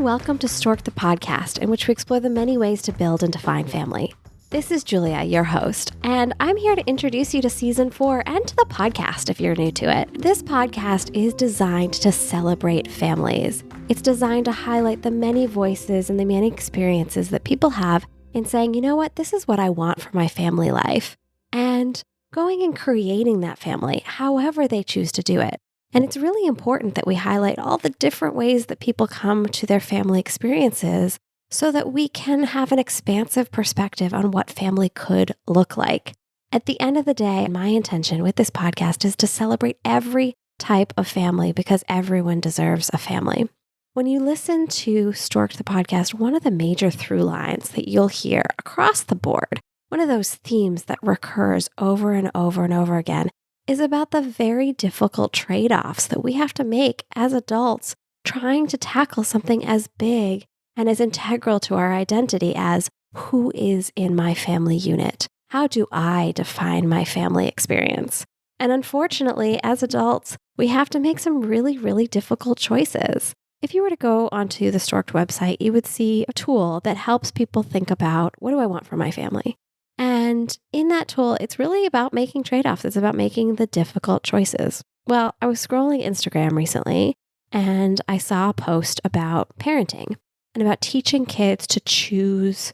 welcome to Stork'd the podcast, in which we explore the many ways to build and define family. This is Julia, your host, and I'm here to introduce you to Season 4 and to the podcast if you're new to it. This podcast is designed to celebrate families. It's designed to highlight the many voices and the many experiences that people have in saying, you know what, this is what I want for my family life, and going and creating that family, however they choose to do it. And it's really important that we highlight all the different ways that people come to their family experiences so that we can have an expansive perspective on what family could look like. At the end of the day, my intention with this podcast is to celebrate every type of family because everyone deserves a family. When you listen to Stork'd the podcast, one of the major through lines that you'll hear across the board, one of those themes that recurs over and over and over again, is about the very difficult trade-offs that we have to make as adults trying to tackle something as big and as integral to our identity as who is in my family unit? How do I define my family experience? And unfortunately, as adults, we have to make some really, really difficult choices. If you were to go onto the Stork'd website, you would see a tool that helps people think about, what do I want for my family? And in that tool, it's really about making trade-offs. It's about making the difficult choices. Well, I was scrolling Instagram recently, and I saw a post about parenting and about teaching kids to choose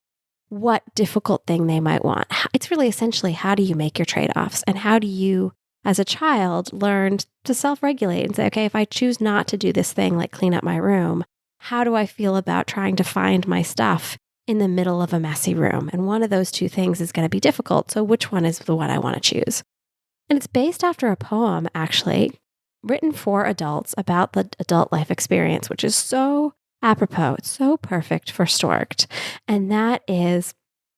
what difficult thing they might want. It's really essentially, how do you make your trade-offs? And how do you, as a child, learn to self-regulate and say, okay, if I choose not to do this thing, like clean up my room, how do I feel about trying to find my stuff in the middle of a messy room? And one of those two things is going to be difficult. So which one is the one I want to choose? And it's based after a poem, actually, written for adults about the adult life experience, which is so apropos. It's so perfect for Stork'd. And that is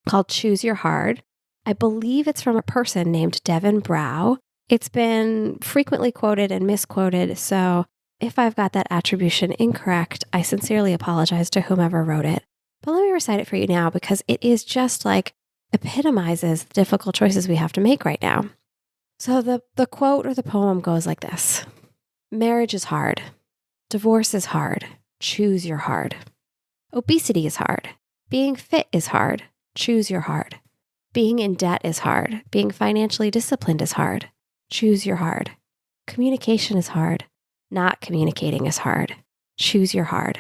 called Choose Your Hard. I believe it's from a person named Devin Brow. It's been frequently quoted and misquoted. So if I've got that attribution incorrect, I sincerely apologize to whomever wrote it. But let me recite it for you now because it is just like epitomizes the difficult choices we have to make right now. So the quote or the poem goes like this. Marriage is hard. Divorce is hard. Choose your hard. Obesity is hard. Being fit is hard. Choose your hard. Being in debt is hard. Being financially disciplined is hard. Choose your hard. Communication is hard. Not communicating is hard. Choose your hard.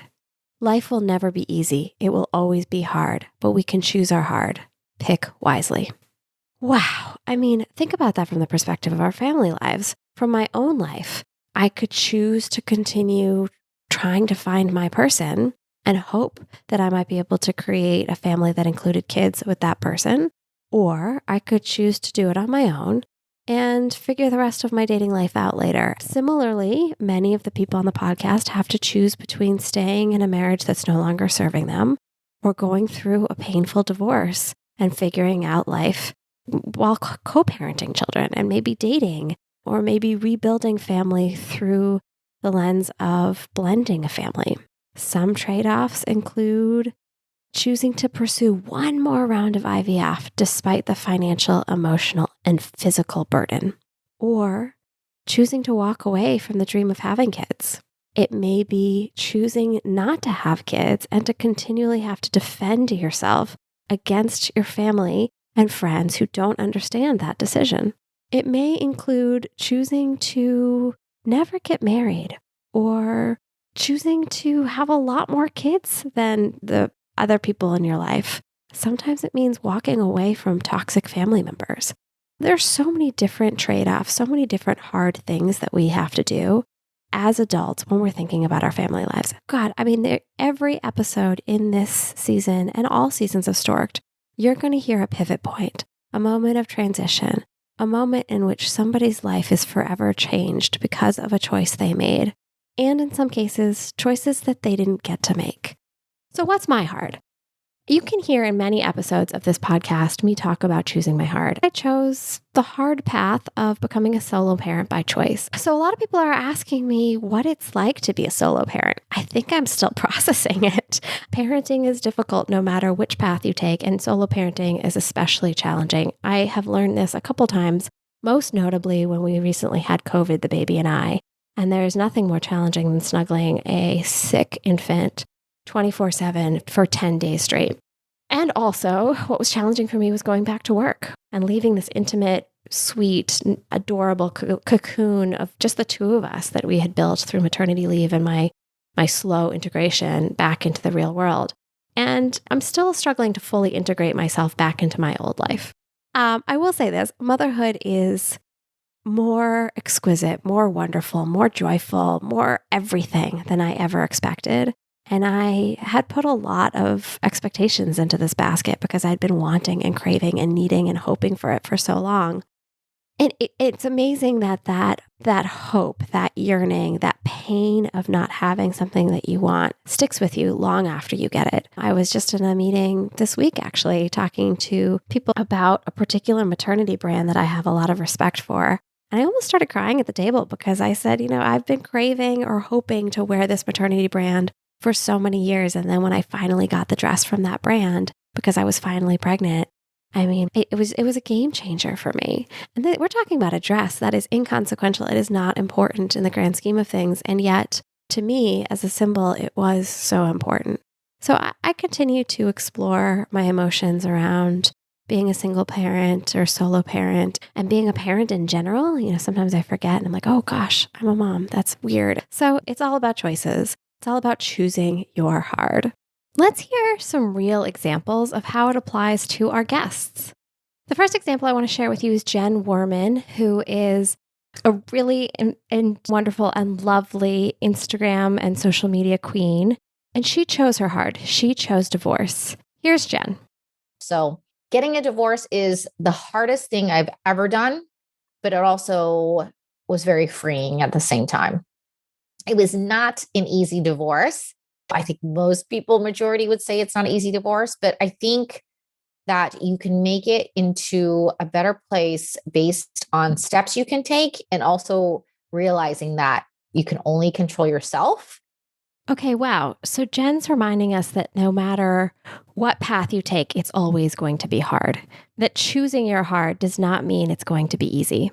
Life will never be easy. It will always be hard, but we can choose our hard. Pick wisely. Wow. I mean, think about that from the perspective of our family lives. From my own life, I could choose to continue trying to find my person and hope that I might be able to create a family that included kids with that person. Or I could choose to do it on my own and figure the rest of my dating life out later. Similarly, many of the people on the podcast have to choose between staying in a marriage that's no longer serving them or going through a painful divorce and figuring out life while co-parenting children and maybe dating or maybe rebuilding family through the lens of blending a family. Some trade-offs include choosing to pursue one more round of IVF despite the financial, emotional, and physical burden, or choosing to walk away from the dream of having kids. It may be choosing not to have kids and to continually have to defend yourself against your family and friends who don't understand that decision. It may include choosing to never get married or choosing to have a lot more kids than the other people in your life. Sometimes it means walking away from toxic family members. There's so many different trade-offs, so many different hard things that we have to do as adults when we're thinking about our family lives. God, I mean, every episode in this season and all seasons of Stork'd, you're going to hear a pivot point, a moment of transition, a moment in which somebody's life is forever changed because of a choice they made. And in some cases, choices that they didn't get to make. So what's my hard? You can hear in many episodes of this podcast me talk about choosing my hard. I chose the hard path of becoming a solo parent by choice. So a lot of people are asking me what it's like to be a solo parent. I think I'm still processing it. Parenting is difficult no matter which path you take, and solo parenting is especially challenging. I have learned this a couple times, most notably when we recently had COVID, the baby and I. And there is nothing more challenging than snuggling a sick infant 24/7 for 10 days straight. And also, what was challenging for me was going back to work and leaving this intimate, sweet, adorable cocoon of just the two of us that we had built through maternity leave and my slow integration back into the real world. And I'm still struggling to fully integrate myself back into my old life. I will say this, motherhood is more exquisite, more wonderful, more joyful, more everything than I ever expected. And I had put a lot of expectations into this basket because I'd been wanting and craving and needing and hoping for it for so long. And it's amazing that hope, that yearning, that pain of not having something that you want sticks with you long after you get it. I was just in a meeting this week, actually, talking to people about a particular maternity brand that I have a lot of respect for. And I almost started crying at the table because I said, I've been craving or hoping to wear this maternity brand for so many years. And then when I finally got the dress from that brand, because I was finally pregnant, I mean, it was a game changer for me. And we're talking about a dress that is inconsequential. It is not important in the grand scheme of things. And yet, to me, as a symbol, it was so important. So I continue to explore my emotions around being a single parent or solo parent and being a parent in general. Sometimes I forget and I'm like, oh gosh, I'm a mom. That's weird. So it's all about choices. It's all about choosing your hard. Let's hear some real examples of how it applies to our guests. The first example I want to share with you is Jen Werman, who is a really and wonderful and lovely Instagram and social media queen. And she chose her hard. She chose divorce. Here's Jen. So getting a divorce is the hardest thing I've ever done, but it also was very freeing at the same time. It was not an easy divorce. I think most people, majority would say it's not an easy divorce, but I think that you can make it into a better place based on steps you can take and also realizing that you can only control yourself. Okay, wow. So Jen's reminding us that no matter what path you take, it's always going to be hard. That choosing your hard does not mean it's going to be easy.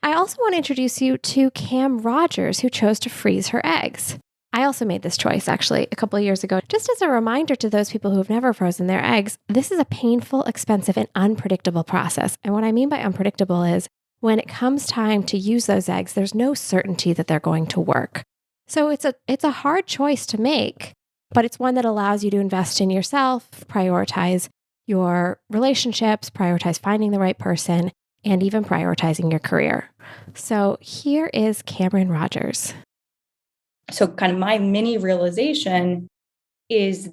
I also want to introduce you to Cam Rogers, who chose to freeze her eggs. I also made this choice actually a couple of years ago. Just as a reminder to those people who have never frozen their eggs, this is a painful, expensive, and unpredictable process. And what I mean by unpredictable is when it comes time to use those eggs, there's no certainty that they're going to work. So it's a hard choice to make, but it's one that allows you to invest in yourself, prioritize your relationships, prioritize finding the right person, and even prioritizing your career. So here is Cameron Rogers. So kind of my mini realization was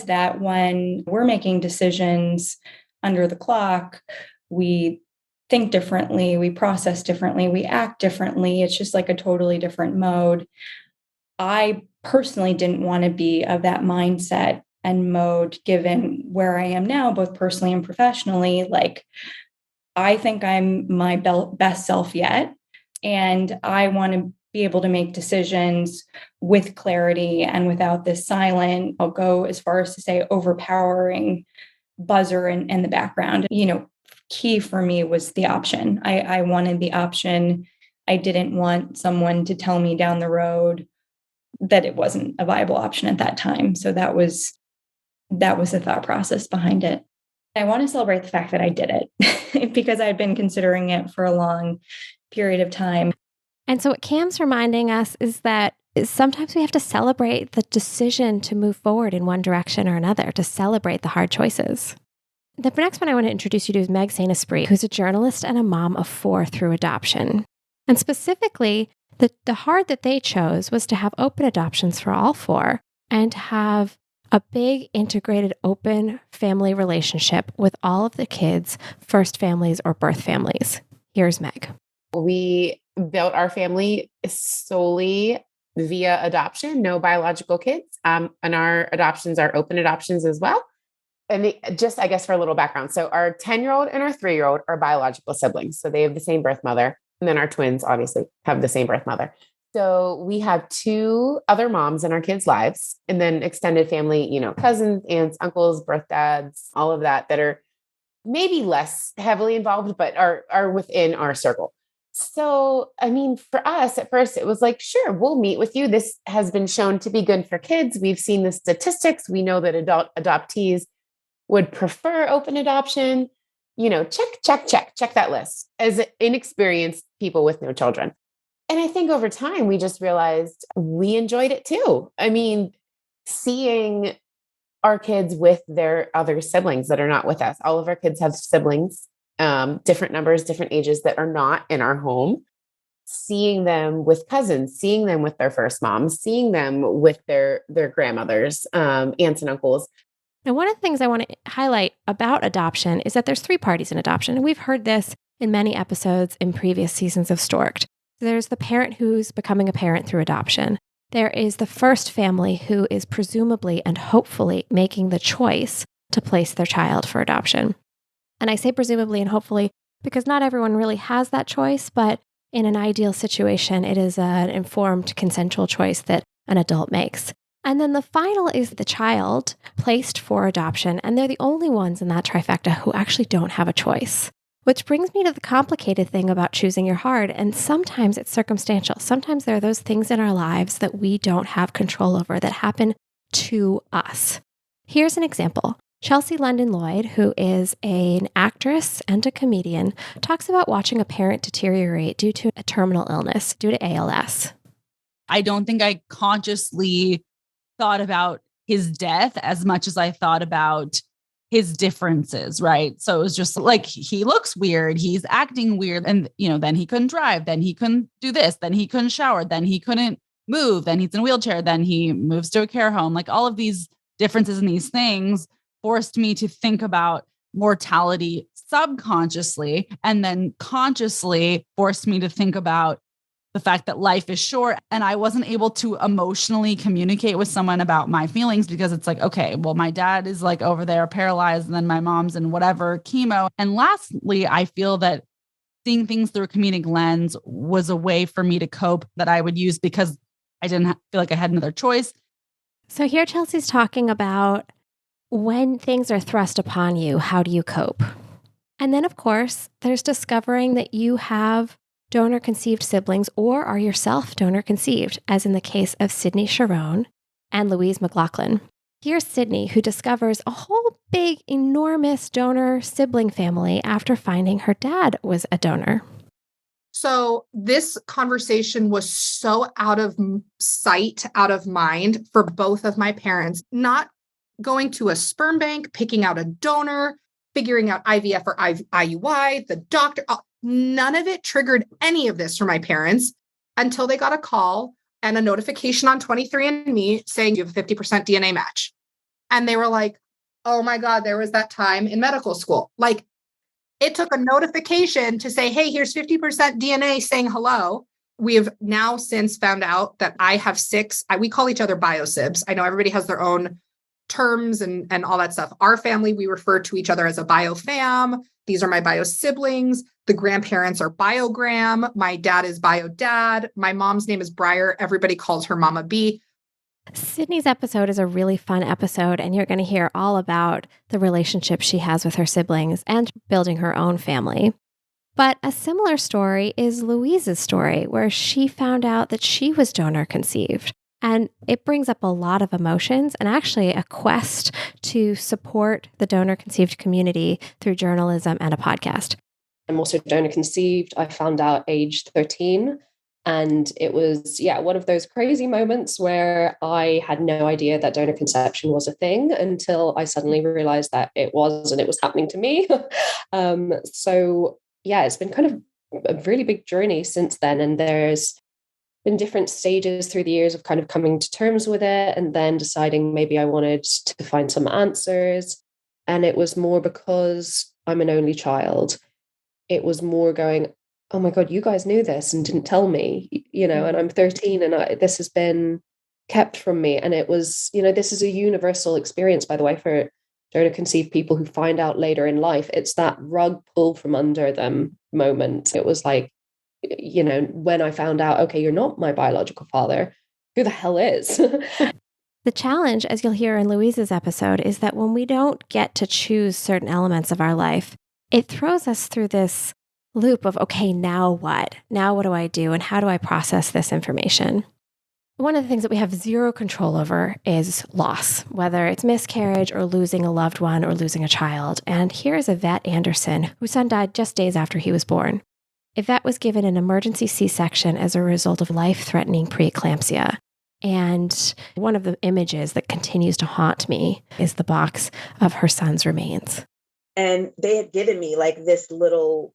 that when we're making decisions under the clock, we think differently, we process differently, we act differently. It's just like a totally different mode. I personally didn't want to be of that mindset and mode given where I am now, both personally and professionally. Like, I think I'm my best self yet, and I want to be able to make decisions with clarity and without this silent, I'll go as far as to say overpowering buzzer in the background. Key for me was the option. I wanted the option. I didn't want someone to tell me down the road that it wasn't a viable option at that time. So that was the thought process behind it. I want to celebrate the fact that I did it because I'd been considering it for a long period of time. And so what Cam's reminding us is that sometimes we have to celebrate the decision to move forward in one direction or another, to celebrate the hard choices. The next one I want to introduce you to is Meg St. Esprit, who's a journalist and a mom of 4 through adoption. And specifically, the hard that they chose was to have open adoptions for all 4 and to have a big integrated open family relationship with all of the kids' first families or birth families. Here's Meg. We built our family solely via adoption, no biological kids. And our adoptions are open adoptions as well. And just, I guess, for a little background. So our 10-year-old and our 3-year-old are biological siblings. So they have the same birth mother. And then our twins obviously have the same birth mother. So we have 2 other moms in our kids' lives, and then extended family, cousins, aunts, uncles, birth dads, all of that are maybe less heavily involved, but are within our circle. So, I mean, for us at first, it was like, sure, we'll meet with you. This has been shown to be good for kids. We've seen the statistics. We know that adult adoptees would prefer open adoption. Check that list as inexperienced people with no children. And I think over time, we just realized we enjoyed it too. I mean, seeing our kids with their other siblings that are not with us. All of our kids have siblings, different numbers, different ages that are not in our home. Seeing them with cousins, seeing them with their first moms, seeing them with their grandmothers, aunts and uncles. And one of the things I want to highlight about adoption is that there's 3 parties in adoption. And we've heard this in many episodes in previous seasons of Stork'd. There's the parent who's becoming a parent through adoption. There is the first family who is presumably and hopefully making the choice to place their child for adoption. And I say presumably and hopefully because not everyone really has that choice, but in an ideal situation, it is an informed, consensual choice that an adult makes. And then the final is the child placed for adoption, and they're the only ones in that trifecta who actually don't have a choice. Which brings me to the complicated thing about choosing your hard, and sometimes it's circumstantial. Sometimes there are those things in our lives that we don't have control over that happen to us. Here's an example. Chelsea London Lloyd, who is an actress and a comedian, talks about watching a parent deteriorate due to a terminal illness, due to ALS. I don't think I consciously thought about his death as much as I thought about his differences, right? So it was just like, he looks weird, he's acting weird. And, then he couldn't drive, then he couldn't do this, then he couldn't shower, then he couldn't move, then he's in a wheelchair, then he moves to a care home. Like all of these differences in these things forced me to think about mortality subconsciously, and then consciously forced me to think about the fact that life is short. And I wasn't able to emotionally communicate with someone about my feelings because it's like, okay, well, my dad is like over there paralyzed, and then my mom's in whatever chemo. And lastly, I feel that seeing things through a comedic lens was a way for me to cope that I would use because I didn't feel like I had another choice. So here Chelsea's talking about when things are thrust upon you, how do you cope? And then, of course, there's discovering that you have donor-conceived siblings or are yourself donor-conceived, as in the case of Sydney Sharon and Louise McLaughlin. Here's Sydney, who discovers a whole big, enormous donor sibling family after finding her dad was a donor. So this conversation was so out of sight, out of mind for both of my parents, not going to a sperm bank, picking out a donor, figuring out IVF or IUI, the doctor. None of it triggered any of this for my parents until they got a call and a notification on 23andMe saying you have a 50% DNA match. And they were like, oh my God, there was that time in medical school. Like it took a notification to say, hey, here's 50% DNA saying hello. We have now since found out that I have 6, we call each other BioSibs. I know everybody has their own terms and all that stuff. Our family, we refer to each other as a biofam. These are my bio siblings. The grandparents are biogram. My dad is biodad. My mom's name is Briar. Everybody calls her Mama B. Sydney's episode is a really fun episode, and you're going to hear all about the relationship she has with her siblings and building her own family. But a similar story is Louise's story, where she found out that she was donor conceived. And it brings up a lot of emotions and actually a quest to support the donor conceived community through journalism and a podcast. I'm also donor conceived. I found out aged 13. And it was, one of those crazy moments where I had no idea that donor conception was a thing until I suddenly realized that it was, and it was happening to me. It's been kind of a really big journey since then. And there's been different stages through the years of kind of coming to terms with it and then deciding maybe I wanted to find some answers. And it was more because I'm an only child. It was more going, oh my God, you guys knew this and didn't tell me, and I'm 13 and this has been kept from me. And it was, this is a universal experience, by the way, for donor conceived people who find out later in life. It's that rug pull from under them moment. It was like, when I found out, okay, you're not my biological father, who the hell is? The challenge, as you'll hear in Louise's episode, is that when we don't get to choose certain elements of our life, it throws us through this loop of, okay, now what? Now what do I do? And how do I process this information? One of the things that we have zero control over is loss, whether it's miscarriage or losing a loved one or losing a child. And here is Yvette Anderson, whose son died just days after he was born. Yvette was given an emergency C-section as a result of life-threatening preeclampsia. And one of the images that continues to haunt me is the box of her son's remains. And they had given me like this little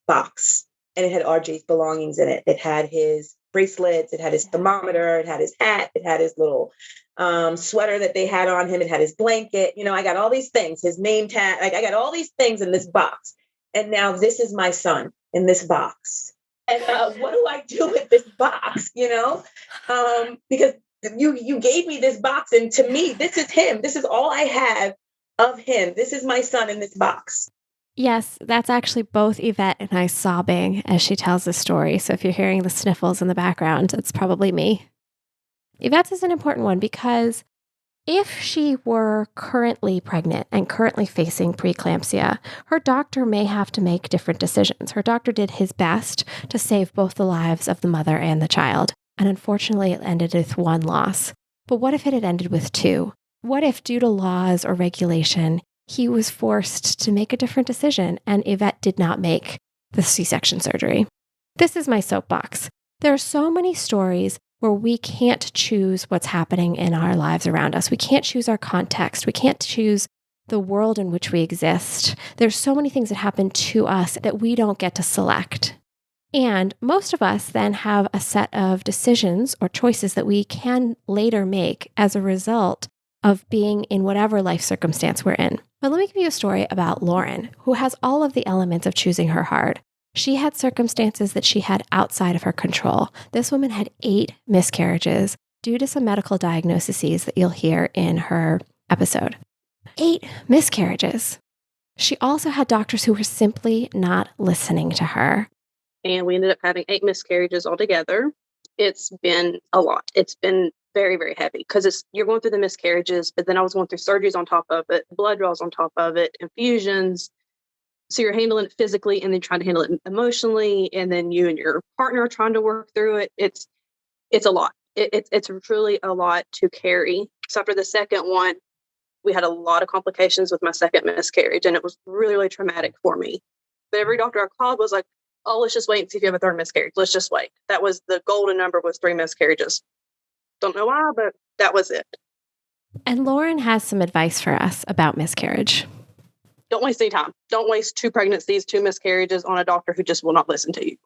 box, and it had RJ's belongings in it. It had his bracelets, it had his thermometer, it had his hat, it had his little sweater that they had on him, it had his blanket. You know, I got all these things, his name tag, like I got all these things in this box. And now this is my son in this box. And what do I do with this box? You know, because you gave me this box, and to me, this is him. This is all I have of him. This is my son in this box. Yes, that's actually both Yvette and I sobbing as she tells the story. So if you're hearing the sniffles in the background, it's probably me. Yvette's is an important one because if she were currently pregnant and currently facing preeclampsia, her doctor may have to make different decisions. Her doctor did his best to save both the lives of the mother and the child. And unfortunately, it ended with one loss. But what if it had ended with two? What if, due to laws or regulation, he was forced to make a different decision and Yvette did not make the C-section surgery? This is my soapbox. There are so many stories where we can't choose what's happening in our lives around us. We can't choose our context. We can't choose the world in which we exist. There's so many things that happen to us that we don't get to select. And most of us then have a set of decisions or choices that we can later make as a result of being in whatever life circumstance we're in. But let me give you a story about Lauren, who has all of the elements of choosing her hard. She had circumstances that she had outside of her control. This woman had 8 miscarriages due to some medical diagnoses that you'll hear in her episode. 8 miscarriages. She also had doctors who were simply not listening to her. And we ended up having 8 miscarriages altogether. It's been a lot. It's been very, very heavy because you're going through the miscarriages, but then I was going through surgeries on top of it, blood draws on top of it, infusions. So you're handling it physically and then trying to handle it emotionally. And then you and your partner are trying to work through it. It's a lot. It's truly a lot to carry. So after the second one, we had a lot of complications with my second miscarriage, and it was really, really traumatic for me. But every doctor I called was like, oh, let's just wait and see if you have a third miscarriage. Let's just wait. That was the golden number, was 3 miscarriages. Don't know why, but that was it. And Lauren has some advice for us about miscarriage. Don't waste any time. Don't waste 2 pregnancies, 2 miscarriages on a doctor who just will not listen to you.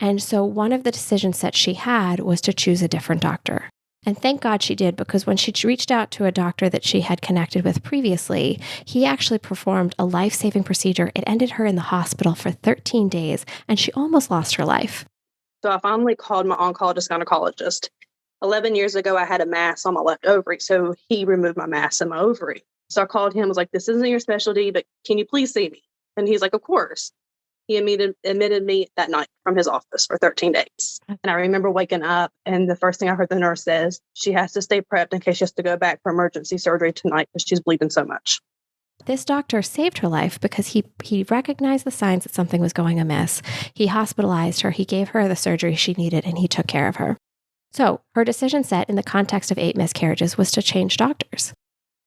And so one of the decisions that she had was to choose a different doctor. And thank God she did, because when she reached out to a doctor that she had connected with previously, he actually performed a life-saving procedure. It ended her in the hospital for 13 days, and she almost lost her life. So I finally called my oncologist gynecologist. 11 years ago, I had a mass on my left ovary, so he removed my mass in my ovary. So I called him, was like, this isn't your specialty, but can you please see me? And he's like, of course. He admitted me that night from his office for 13 days. And I remember waking up, and the first thing I heard the nurse says, she has to stay prepped in case she has to go back for emergency surgery tonight because she's bleeding so much. This doctor saved her life because he recognized the signs that something was going amiss. He hospitalized her, he gave her the surgery she needed, and he took care of her. So her decision set in the context of 8 miscarriages was to change doctors.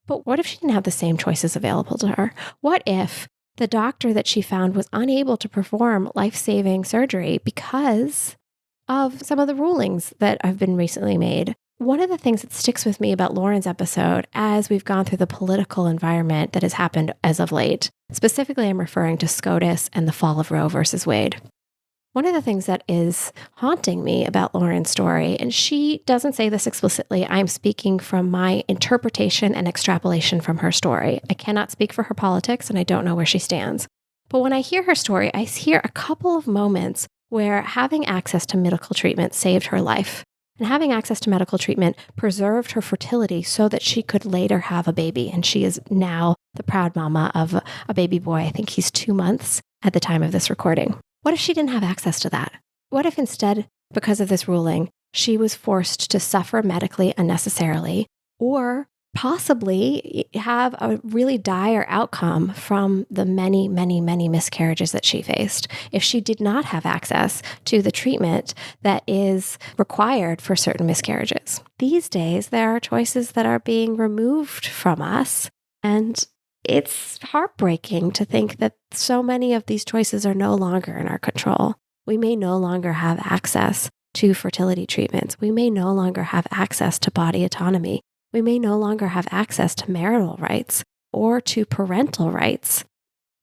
But what if she didn't have the same choices available to her? What if the doctor that she found was unable to perform life-saving surgery because of some of the rulings that have been recently made? One of the things that sticks with me about Lauren's episode, as we've gone through the political environment that has happened as of late, specifically I'm referring to SCOTUS and the fall of Roe versus Wade. One of the things that is haunting me about Lauren's story, and she doesn't say this explicitly, I'm speaking from my interpretation and extrapolation from her story. I cannot speak for her politics, and I don't know where she stands. But when I hear her story, I hear a couple of moments where having access to medical treatment saved her life. And having access to medical treatment preserved her fertility so that she could later have a baby. And she is now the proud mama of a baby boy. I think he's 2 months at the time of this recording. What if she didn't have access to that? What if instead, because of this ruling, she was forced to suffer medically unnecessarily or possibly have a really dire outcome from the many, many, many miscarriages that she faced if she did not have access to the treatment that is required for certain miscarriages. These days, there are choices that are being removed from us, and it's heartbreaking to think that so many of these choices are no longer in our control. We may no longer have access to fertility treatments. We may no longer have access to body autonomy. We may no longer have access to marital rights or to parental rights.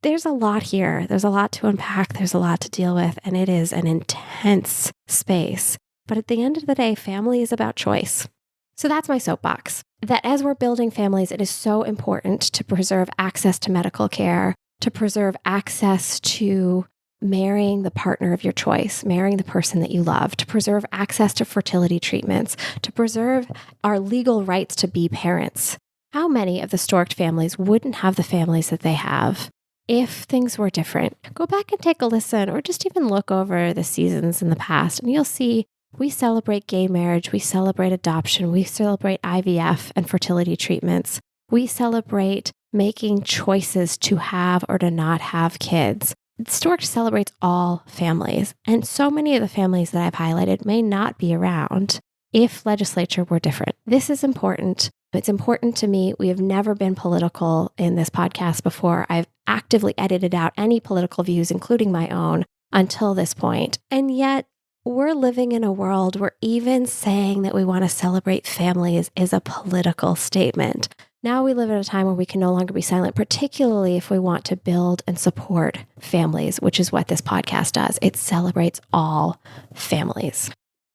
There's a lot here. There's a lot to unpack. There's a lot to deal with, and it is an intense space. But at the end of the day, family is about choice. So that's my soapbox, that as we're building families, it is so important to preserve access to medical care, to preserve access to marrying the partner of your choice, marrying the person that you love, to preserve access to fertility treatments, to preserve our legal rights to be parents. How many of the Stork'd families wouldn't have the families that they have if things were different? Go back and take a listen, or just even look over the seasons in the past, and you'll see we celebrate gay marriage, we celebrate adoption, we celebrate IVF and fertility treatments. We celebrate making choices to have or to not have kids. Stork'd celebrates all families, and so many of the families that I've highlighted may not be around if legislature were different. This is important. It's important to me. We have never been political in this podcast before. I've actively edited out any political views, including my own, until this point. And yet, we're living in a world where even saying that we want to celebrate families is a political statement. Now we live at a time where we can no longer be silent, particularly if we want to build and support families, which is what this podcast does. It celebrates all families.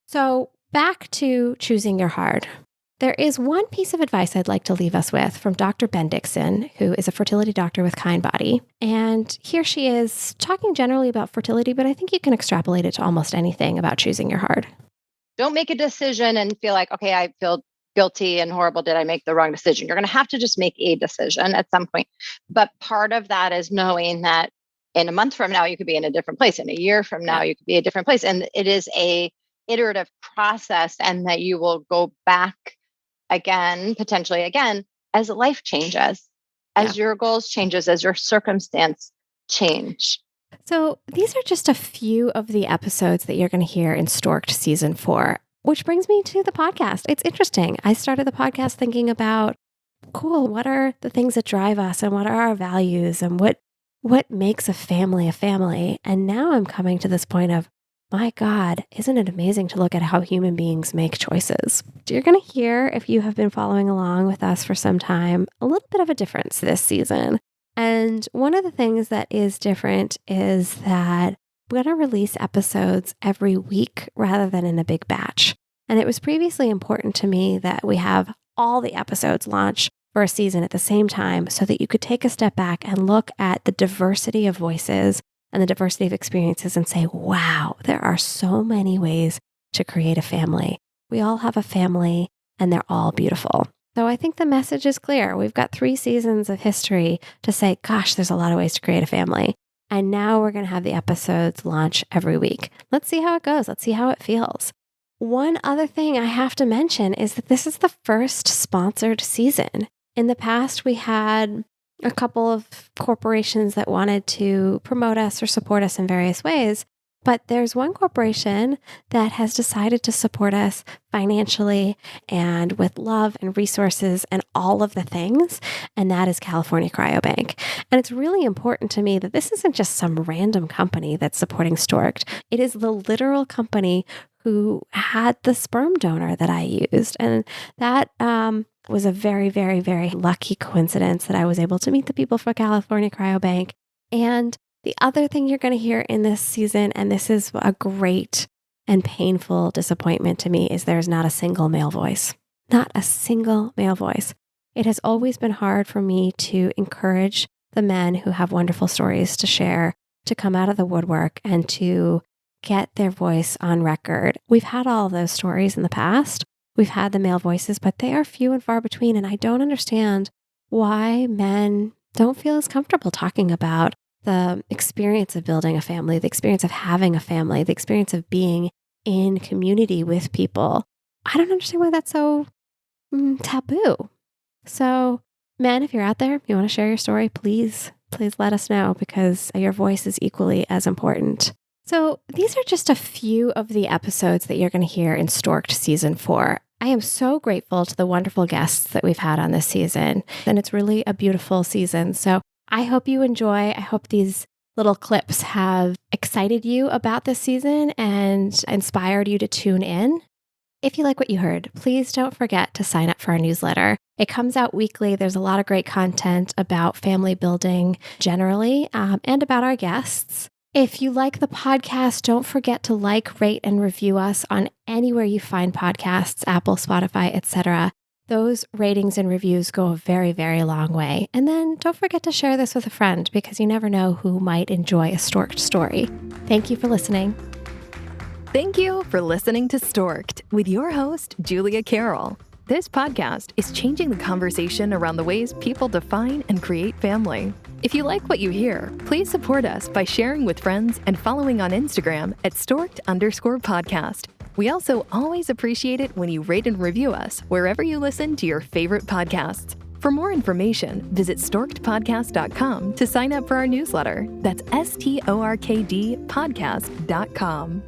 So back to choosing your hard. There is one piece of advice I'd like to leave us with from Dr. Ben Dixon, who is a fertility doctor with Kindbody. And here she is talking generally about fertility, but I think you can extrapolate it to almost anything about choosing your hard. Don't make a decision and feel like, okay, I feel guilty and horrible. Did I make the wrong decision? You're going to have to just make a decision at some point. But part of that is knowing that in a month from now, you could be in a different place. In a year from now, you could be a different place. And it is a iterative process, and that you will go back again, potentially again, as life changes, as your goals changes, as your circumstance change. So these are just a few of the episodes that you're going to hear in Stork'd season 4. Which brings me to the podcast. It's interesting. I started the podcast thinking about, cool, what are the things that drive us, and what are our values, and what makes a family? And now I'm coming to this point of, my God, isn't it amazing to look at how human beings make choices? You're going to hear, if you have been following along with us for some time, a little bit of a difference this season. And one of the things that is different is that we're going to release episodes every week rather than in a big batch. And it was previously important to me that we have all the episodes launch for a season at the same time so that you could take a step back and look at the diversity of voices and the diversity of experiences and say, wow, there are so many ways to create a family. We all have a family and they're all beautiful. So I think the message is clear. We've got 3 seasons of history to say, gosh, there's a lot of ways to create a family. And now we're going to have the episodes launch every week. Let's see how it goes. Let's see how it feels. One other thing I have to mention is that this is the first sponsored season. In the past, we had a couple of corporations that wanted to promote us or support us in various ways. But there's one corporation that has decided to support us financially and with love and resources and all of the things, and that is California Cryobank. And it's really important to me that this isn't just some random company that's supporting Stork'd. It is the literal company who had the sperm donor that I used. And that was a very, very, very lucky coincidence that I was able to meet the people for California Cryobank. And the other thing you're going to hear in this season, and this is a great and painful disappointment to me, is there's not a single male voice. Not a single male voice. It has always been hard for me to encourage the men who have wonderful stories to share, to come out of the woodwork and to get their voice on record. We've had all of those stories in the past. We've had the male voices, but they are few and far between. And I don't understand why men don't feel as comfortable talking about the experience of building a family, the experience of having a family, the experience of being in community with people. I don't understand why that's so taboo. So, men, if you're out there, you want to share your story, please let us know, because your voice is equally as important. So these are just a few of the episodes that you're going to hear in Stork'd Season 4. I am so grateful to the wonderful guests that we've had on this season, and it's really a beautiful season. So I hope you enjoy. I hope these little clips have excited you about this season and inspired you to tune in. If you like what you heard, please don't forget to sign up for our newsletter. It comes out weekly. There's a lot of great content about family building generally, and about our guests. If you like the podcast, don't forget to like, rate, and review us on anywhere you find podcasts, Apple, Spotify, etc. Those ratings and reviews go a very, very long way. And then don't forget to share this with a friend, because you never know who might enjoy a Stork'd story. Thank you for listening. Thank you for listening to Stork'd with your host, Julia Carroll. This podcast is changing the conversation around the ways people define and create family. If you like what you hear, please support us by sharing with friends and following on Instagram at Stork'd_podcast. We also always appreciate it when you rate and review us wherever you listen to your favorite podcasts. For more information, visit storkedpodcast.com to sign up for our newsletter. That's STORKD podcast.com.